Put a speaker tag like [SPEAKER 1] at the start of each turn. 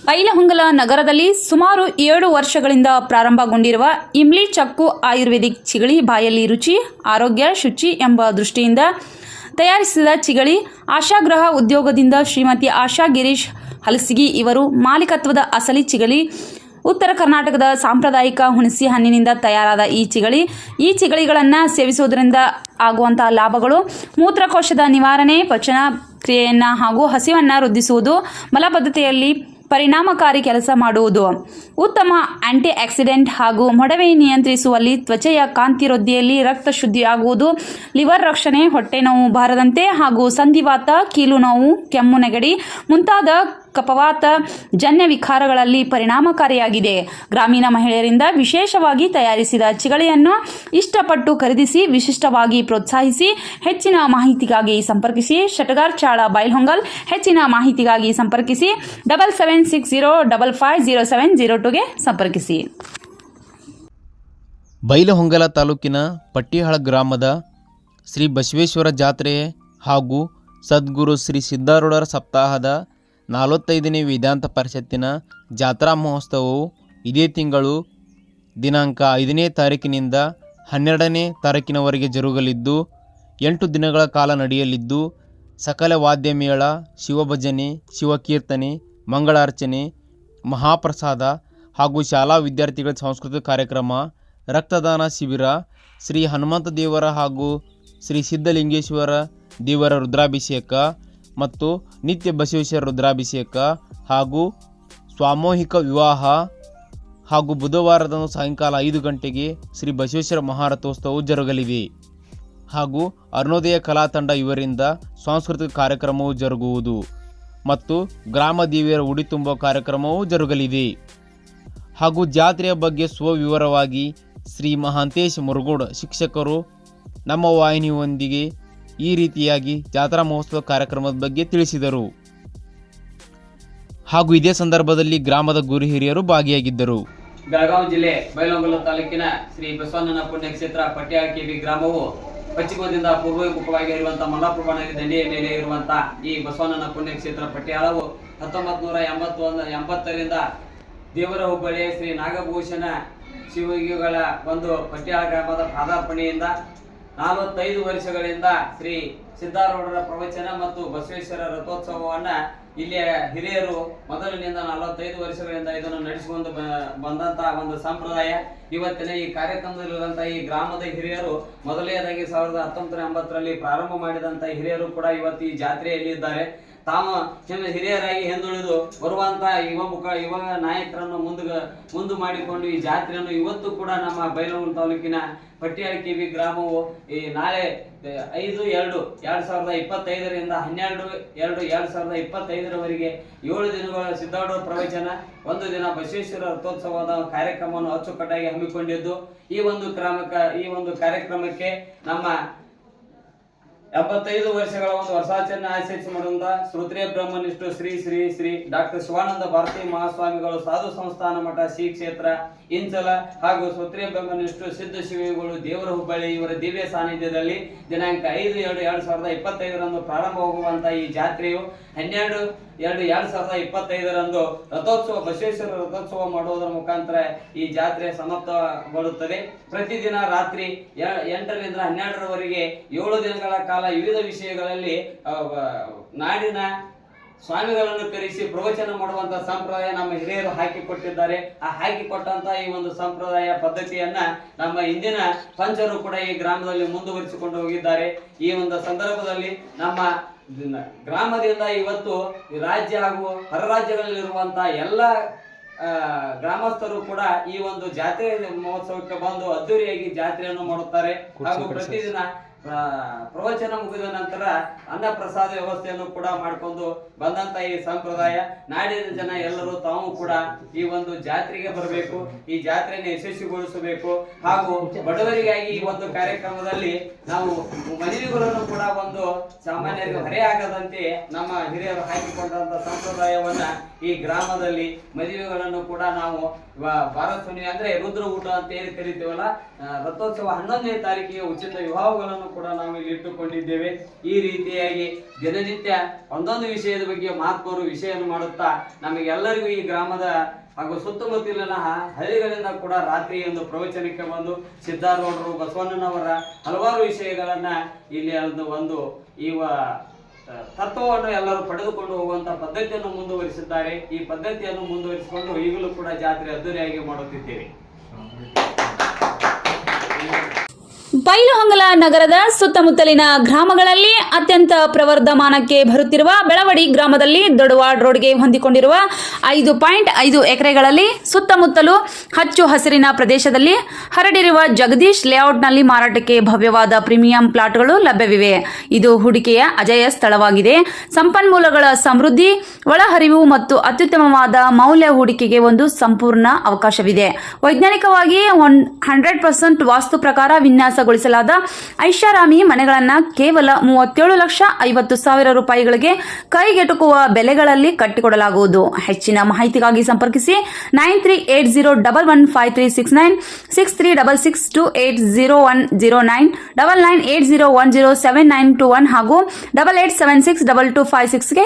[SPEAKER 1] ಬೈಲಹೊಂಗಲ ನಗರದಲ್ಲಿ ಸುಮಾರು 7 ವರ್ಷಗಳಿಂದ ಪ್ರಾರಂಭಗೊಂಡಿರುವ ಇಮ್ಲಿ ಚಕ್ಕು ಆಯುರ್ವೇದಿಕ್ ಚಿಗಳಿ ಬಾಯಲ್ಲಿ ರುಚಿ, ಆರೋಗ್ಯ, ಶುಚಿ ಎಂಬ ದೃಷ್ಟಿಯಿಂದ ತಯಾರಿಸಿದ ಚಿಗಳಿ ಆಶಾಗ್ರಹ ಉದ್ಯೋಗದಿಂದ ಶ್ರೀಮತಿ ಆಶಾ ಗಿರೀಶ್ ಹಲಸಿಗಿ ಇವರು ಮಾಲೀಕತ್ವದ ಅಸಲಿ ಚಿಗಳಿ ಉತ್ತರ ಕರ್ನಾಟಕದ ಸಾಂಪ್ರದಾಯಿಕ ಹುಣಸಿ ಹಣ್ಣಿನಿಂದ ತಯಾರಾದ ಈ ಚಿಗಳಿಗಳನ್ನು ಸೇವಿಸುವುದರಿಂದ ಆಗುವಂತಹ ಲಾಭಗಳು ಮೂತ್ರಕೋಶದ ನಿವಾರಣೆ, ಪಚನ ಕ್ರಿಯೆಯನ್ನು ಹಾಗೂ ಹಸಿವನ್ನು ವೃದ್ಧಿಸುವುದು, ಮಲಬದ್ಧತೆಯಲ್ಲಿ ಪರಿಣಾಮಕಾರಿ ಕೆಲಸ ಮಾಡುವುದು, ಉತ್ತಮ ಆಂಟಿ ಆಕ್ಸಿಡೆಂಟ್ ಹಾಗೂ ಮೊಡವೆ ನಿಯಂತ್ರಿಸುವಲ್ಲಿ, ತ್ವಚೆಯ ಕಾಂತಿ ವೃದ್ಧಿಯಲ್ಲಿ, ರಕ್ತ ಶುದ್ಧಿಯಾಗುವುದು, ಲಿವರ್ ರಕ್ಷಣೆ, ಹೊಟ್ಟೆ ನೋವು ಬಾರದಂತೆ ಹಾಗೂ ಸಂಧಿವಾತ, ಕೀಲು ನೋವು, ಕೆಮ್ಮು, ನೆಗಡಿ ಮುಂತಾದ ಕಫವಾತ ಜನ್ಯ ವಿಕಾರಗಳಲ್ಲಿ ಪರಿಣಾಮಕಾರಿಯಾಗಿದೆ. ಗ್ರಾಮೀಣ ಮಹಿಳೆಯರಿಂದ ವಿಶೇಷವಾಗಿ ತಯಾರಿಸಿದ ಚಿಗಳಿಯನ್ನು ಇಷ್ಟಪಟ್ಟು ಖರೀದಿಸಿ ವಿಶಿಷ್ಟವಾಗಿ ಪ್ರೋತ್ಸಾಹಿಸಿ. ಹೆಚ್ಚಿನ ಮಾಹಿತಿಗಾಗಿ ಸಂಪರ್ಕಿಸಿ ಶಟಗಾರ್ ಚಾಳ ಬೈಲಹೊಂಗಲ್. ಹೆಚ್ಚಿನ ಮಾಹಿತಿಗಾಗಿ ಸಂಪರ್ಕಿಸಿ 7760550702ಗೆ ಸಂಪರ್ಕಿಸಿ.
[SPEAKER 2] ಬೈಲಹೊಂಗಲ ತಾಲೂಕಿನ ಪಟ್ಟಿಹಾಳ ಗ್ರಾಮದ ಶ್ರೀ ಬಸವೇಶ್ವರ ಜಾತ್ರೆ ಹಾಗೂ ಸದ್ಗುರು ಶ್ರೀ ಸಿದ್ಧಾರೂಢರ ಸಪ್ತಾಹದ 45ನೇ ವೇದಾಂತ ಪರಿಷತ್ತಿನ ಜಾತ್ರಾ ಮಹೋತ್ಸವವು ಇದೇ ತಿಂಗಳು ದಿನಾಂಕ 5ನೇ ತಾರೀಕಿನಿಂದ 12ನೇ ತಾರೀಕಿನವರೆಗೆ ಜರುಗಲಿದ್ದು 8 ದಿನಗಳ ಕಾಲ ನಡೆಯಲಿದ್ದು, ಸಕಲ ವಾದ್ಯಮೇಳ, ಶಿವಭಜನೆ, ಶಿವಕೀರ್ತನೆ, ಮಂಗಳಾರ್ಚನೆ, ಮಹಾಪ್ರಸಾದ ಹಾಗೂ ಶಾಲಾ ವಿದ್ಯಾರ್ಥಿಗಳ ಸಾಂಸ್ಕೃತಿಕ ಕಾರ್ಯಕ್ರಮ, ರಕ್ತದಾನ ಶಿಬಿರ, ಶ್ರೀ ಹನುಮಂತ ದೇವರ ಹಾಗೂ ಶ್ರೀ ಸಿದ್ಧಲಿಂಗೇಶ್ವರ ದೇವರ ರುದ್ರಾಭಿಷೇಕ ಮತ್ತು ನಿತ್ಯ ಬಸವೇಶ್ವರ ರುದ್ರಾಭಿಷೇಕ ಹಾಗೂ ಸಾಮೂಹಿಕ ವಿವಾಹ ಹಾಗೂ ಬುಧವಾರದಂದು ಸಾಯಂಕಾಲ 5 ಗಂಟೆಗೆ ಶ್ರೀ ಬಸವೇಶ್ವರ ಮಹಾರಥೋತ್ಸವವು ಜರುಗಲಿದೆ ಹಾಗೂ ಅರುಣೋದಯ ಕಲಾ ತಂಡ ಇವರಿಂದ ಸಾಂಸ್ಕೃತಿಕ ಕಾರ್ಯಕ್ರಮವು ಜರುಗುವುದು ಮತ್ತು ಗ್ರಾಮ ದೇವಿಯರ ಉಡಿ ತುಂಬುವ ಕಾರ್ಯಕ್ರಮವೂ ಜರುಗಲಿದೆ. ಹಾಗೂ ಜಾತ್ರೆಯ ಬಗ್ಗೆ ಸ್ವವಿವರವಾಗಿ ಶ್ರೀ ಮಹಾಂತೇಶ್ ಮುರುಗೋಡ್ ಶಿಕ್ಷಕರು ನಮ್ಮ ವಾಹಿನಿಯೊಂದಿಗೆ ಈ ರೀತಿಯಾಗಿ ಜಾತ್ರಾ ಮಹೋತ್ಸವ ಕಾರ್ಯಕ್ರಮದ ಬಗ್ಗೆ ತಿಳಿಸಿದರು. ಹಾಗೂ ಇದೇ ಸಂದರ್ಭದಲ್ಲಿ ಗ್ರಾಮದ ಗುರು ಹಿರಿಯರು ಭಾಗಿಯಾಗಿದ್ದರು.
[SPEAKER 3] ಬೆಳಗಾವಿ ಜಿಲ್ಲೆ ಬೈಲಹೊಂಗಲ ತಾಲೂಕಿನ ಶ್ರೀ ಬಸವಣ್ಣನ ಪುಣ್ಯಕ್ಷೇತ್ರ ಪಟ್ಟಿಯಾಳ ಕೆಬಿ ಗ್ರಾಮವು ಪಶ್ಚಿಮದಿಂದ ಪೂರ್ವಮುಖವಾಗಿ ಇರುವಂತಹ ಮಲ್ಲಾಪುರ ನದಿ ದಂಡೆಯ ಮೇಲೆ ಇರುವಂತಹ ಈ ಬಸವಣ್ಣನ ಪುಣ್ಯಕ್ಷೇತ್ರ ಪಟ್ಟಿಯಾಳವು 1980ರಿಂದ ದೇವರ ಹುಬ್ಬಳ್ಳಿಯ ಶ್ರೀ ನಾಗಭೂಷಣ ಶಿವಯೋಗಿಗಳ ಒಂದು ಪಟ್ಟಿಯಾಳ ಗ್ರಾಮದ ಪಾದಾರ್ಪಣೆಯಿಂದ 45 ವರ್ಷಗಳಿಂದ ಶ್ರೀ ಸಿದ್ಧಾರೂಢರ ಪ್ರವಚನ ಮತ್ತು ಬಸವೇಶ್ವರ ರಥೋತ್ಸವವನ್ನ ಇಲ್ಲಿಯ ಹಿರಿಯರು ಮೊದಲಿನಿಂದ 45 ವರ್ಷಗಳಿಂದ ಇದನ್ನು ನಡೆಸಿಕೊಂಡು ಬಂದಂತಹ ಒಂದು ಸಂಪ್ರದಾಯ. ಇವತ್ತಿನ ಈ ಕಾರ್ಯಕ್ರಮದಲ್ಲಿರುವಂತಹ ಈ ಗ್ರಾಮದ ಹಿರಿಯರು ಮೊದಲನೇದಾಗಿ 1980ರಲ್ಲಿ ಪ್ರಾರಂಭ ಮಾಡಿದಂತಹ ಹಿರಿಯರು ಕೂಡ ಇವತ್ತು ಈ ಜಾತ್ರೆಯಲ್ಲಿ ಇದ್ದಾರೆ. ತಾವು ಹಿರಿಯರಾಗಿ ಹಿಂದುಳಿದು ಬರುವಂತಹ ಯುವ ನಾಯಕರನ್ನು ಮುಂದೆ ಮಾಡಿಕೊಂಡು ಈ ಜಾತ್ರೆಯನ್ನು ಇವತ್ತು ಕೂಡ ನಮ್ಮ ಬೈಲಹೊಂಗಲ ತಾಲೂಕಿನ ಪಟ್ಟಿಯಾಳ ಕೆಬಿ ಗ್ರಾಮವು ಈ ನಾಳೆ 5/2/2025ರಿಂದ 12/2/2025ರವರೆಗೆ 7 ದಿನಗಳ ಸಿದ್ಧಾರೂಢ ಪ್ರವಚನ, 1 ದಿನ ಬಸವೇಶ್ವರ ರಥೋತ್ಸವದ ಕಾರ್ಯಕ್ರಮವನ್ನು ಅಚ್ಚುಕಟ್ಟಾಗಿ ಹಮ್ಮಿಕೊಂಡಿದ್ದು, ಈ ಒಂದು ಕಾರ್ಯಕ್ರಮಕ್ಕೆ ನಮ್ಮ 75 ವರ್ಷಗಳ ಒಂದು ವರ್ಷಾಚರಣೆ ಆಚರಿಸಿ ಮಾಡುವಂತ ಶ್ರೋತ್ರಿಯ ಬ್ರಹ್ಮನಿಷ್ಠ ಶ್ರೀ ಶ್ರೀ ಶ್ರೀ ಡಾಕ್ಟರ್ ಶಿವಾನಂದ ಭಾರತಿ ಮಹಾಸ್ವಾಮಿಗಳು ಸಾಧು ಸಂಸ್ಥಾನ ಮಠ ಶ್ರೀ ಕ್ಷೇತ್ರ ಇಂಚಲ ಹಾಗೂ ಶ್ರೋತ್ರಿಯ ಬ್ರಹ್ಮನಿಷ್ಠ ಸಿದ್ಧ ಶಿವಯೋಗಿಗಳು ದೇವರ ಹುಬ್ಬಳ್ಳಿ ಇವರ ದಿವ್ಯ ಸಾನ್ನಿಧ್ಯದಲ್ಲಿ ದಿನಾಂಕ 5/2/2025ರಂದು ಪ್ರಾರಂಭವಾಗುವಂತಹ ಈ ಜಾತ್ರೆಯು 12/2/2025ರಂದು ರಥೋತ್ಸವ ಬಸವೇಶ್ವರ ರಥೋತ್ಸವ ಮಾಡುವುದರ ಮುಖಾಂತರ ಈ ಜಾತ್ರೆ ಸಮಾಪ್ತಗೊಳ್ಳುತ್ತದೆ. ಪ್ರತಿದಿನ ರಾತ್ರಿ 8ರಿಂದ 12ರವರೆಗೆ 7 ದಿನಗಳ ಕಾಲ ವಿವಿಧ ವಿಷಯಗಳಲ್ಲಿ ನಾಡಿನ ಸ್ವಾಮಿಗಳನ್ನು ಕರೆಸಿ ಪ್ರವಚನ ಮಾಡುವಂತಹ ಸಂಪ್ರದಾಯ ನಮ್ಮ ಹಿರಿಯರು ಹಾಕಿಕೊಟ್ಟಿದ್ದಾರೆ. ಆ ಹಾಕಿಕೊಟ್ಟಂತಹ ಈ ಒಂದು ಸಂಪ್ರದಾಯ ಪದ್ಧತಿಯನ್ನ ನಮ್ಮ ಇಂದಿನ ಪಂಚರು ಕೂಡ ಈ ಗ್ರಾಮದಲ್ಲಿ ಮುಂದುವರಿಸಿಕೊಂಡು ಹೋಗಿದ್ದಾರೆ. ಈ ಒಂದು ಸಂದರ್ಭದಲ್ಲಿ ನಮ್ಮ ಗ್ರಾಮದಿಂದ ಇವತ್ತು ರಾಜ್ಯ ಹಾಗೂ ಹೊರ ರಾಜ್ಯಗಳಲ್ಲಿರುವಂತಹ ಎಲ್ಲ ಗ್ರಾಮಸ್ಥರು ಕೂಡ ಈ ಒಂದು ಜಾತ್ರೆ ಮಹೋತ್ಸವಕ್ಕೆ ಬಂದು ಅದ್ದೂರಿಯಾಗಿ ಜಾತ್ರೆಯನ್ನು ಮಾಡುತ್ತಾರೆ. ಹಾಗೂ ಪ್ರತಿದಿನ ಪ್ರವಚನ ಮುಗಿದ ನಂತರ ಅನ್ನ ಪ್ರಸಾದ ವ್ಯವಸ್ಥೆಯನ್ನು ಕೂಡ ಮಾಡಿಕೊಂಡು ಬಂದಂತ ಈ ಸಂಪ್ರದಾಯ ನಾಡಿನ ಜನ ಎಲ್ಲರೂ ತಾವು ಕೂಡ ಈ ಒಂದು ಜಾತ್ರೆಗೆ ಬರಬೇಕು, ಈ ಜಾತ್ರೆಯನ್ನು ಯಶಸ್ವಿಗೊಳಿಸಬೇಕು. ಹಾಗೂ ಬಡವರಿಗಾಗಿ ಈ ಒಂದು ಕಾರ್ಯಕ್ರಮದಲ್ಲಿ ನಾವು ಮದುವೆಗಳನ್ನು ಕೂಡ ಒಂದು ಸಾಮಾನ್ಯರಿಗೆ ಹೊರೆಯಾಗದಂತೆ ನಮ್ಮ ಹಿರಿಯರು ಹಾಕಿಕೊಂಡಂತ ಸಂಪ್ರದಾಯವನ್ನ ಈ ಗ್ರಾಮದಲ್ಲಿ ಮದುವೆಗಳನ್ನು ಕೂಡ ನಾವು ಭಾರತ ಅಂದ್ರೆ ರುದ್ರ ಊಟ ಅಂತ ಏನು ಕರಿತೀವಲ್ಲ, ರಥೋತ್ಸವ 11ನೇ ತಾರೀಕಿಗೆ ಉಚಿತ ವಿವಾಹಗಳನ್ನು ಕೂಡ ನಾವು ಇಲ್ಲಿ ಇಟ್ಟುಕೊಂಡಿದ್ದೇವೆ. ಈ ರೀತಿಯಾಗಿ ದಿನನಿತ್ಯ ಒಂದೊಂದು ವಿಷಯದ ಬಗ್ಗೆ ಮಹಾತ್ಮರು ವಿಷಯವನ್ನು ಮಾಡುತ್ತಾ ನಮಗೆಲ್ಲರಿಗೂ ಈ ಗ್ರಾಮದ ಹಾಗೂ ಸುತ್ತಮುತ್ತಲಿನ ಹಳ್ಳಿಗಳಿಂದ ಕೂಡ ರಾತ್ರಿ ಒಂದು ಪ್ರವಚನಕ್ಕೆ ಬಂದು ಸಿದ್ದಾರೂಢರು ಬಸವಣ್ಣನವರ ಹಲವಾರು ವಿಷಯಗಳನ್ನ ಇಲ್ಲಿ ಒಂದು ಈ ತತ್ವವನ್ನು ಎಲ್ಲರೂ ಪಡೆದುಕೊಂಡು ಹೋಗುವಂತ ಪದ್ಧತಿಯನ್ನು ಮುಂದುವರಿಸಿದ್ದಾರೆ. ಈ ಪದ್ಧತಿಯನ್ನು ಮುಂದುವರಿಸಿಕೊಂಡು ಈಗಲೂ ಕೂಡ ಜಾತ್ರೆ ಅದ್ದೂರಿಯಾಗಿ ಮಾಡುತ್ತಿದ್ದೇವೆ.
[SPEAKER 1] ಬೈಲಹೊಂಗಲ ನಗರದ ಸುತ್ತಮುತ್ತಲಿನ ಗ್ರಾಮಗಳಲ್ಲಿ ಅತ್ಯಂತ ಪ್ರವರ್ಧಮಾನಕ್ಕೆ ಬರುತ್ತಿರುವ ಬೆಳವಡಿ ಗ್ರಾಮದಲ್ಲಿ ದೊಡವಾಡ್ ರೋಡ್ಗೆ ಹೊಂದಿಕೊಂಡಿರುವ 5.5 ಎಕರೆಗಳಲ್ಲಿ ಸುತ್ತಮುತ್ತಲೂ ಹಚ್ಚು ಹಸಿರಿನ ಪ್ರದೇಶದಲ್ಲಿ ಹರಡಿರುವ ಜಗದೀಶ್ ಲೇಔಟ್ನಲ್ಲಿ ಮಾರಾಟಕ್ಕೆ ಭವ್ಯವಾದ ಪ್ರೀಮಿಯಂ ಪ್ಲಾಟ್ಗಳು ಲಭ್ಯವಿವೆ. ಇದು ಹೂಡಿಕೆಯ ಅಜೇಯ ಸ್ಥಳವಾಗಿದೆ. ಸಂಪನ್ಮೂಲಗಳ ಸಮೃದ್ಧಿ, ಒಳಹರಿವು ಮತ್ತು ಅತ್ಯುತ್ತಮವಾದ ಮೌಲ್ಯ ಹೂಡಿಕೆಗೆ ಒಂದು ಸಂಪೂರ್ಣ ಅವಕಾಶವಿದೆ. ವೈಜ್ಞಾನಿಕವಾಗಿ 100% ವಾಸ್ತು ಪ್ರಕಾರ ವಿನ್ಯಾಸಗೊಳಿಸಲಾದ ಐಷಾರಾಮಿ ಮನೆಗಳನ್ನು ಕೇವಲ 37,50,000 ರೂಪಾಯಿಗಳಿಗೆ ಕೈಗೆಟುಕುವ ಬೆಲೆಗಳಲ್ಲಿ ಕಟ್ಟಿಕೊಡಲಾಗುವುದು. ಹೆಚ್ಚಿನ ಮಾಹಿತಿಗಾಗಿ ಸಂಪರ್ಕಿಸಿ 9380115369, 6366280109, 9980107921 ಹಾಗೂ 88762256ಗೆ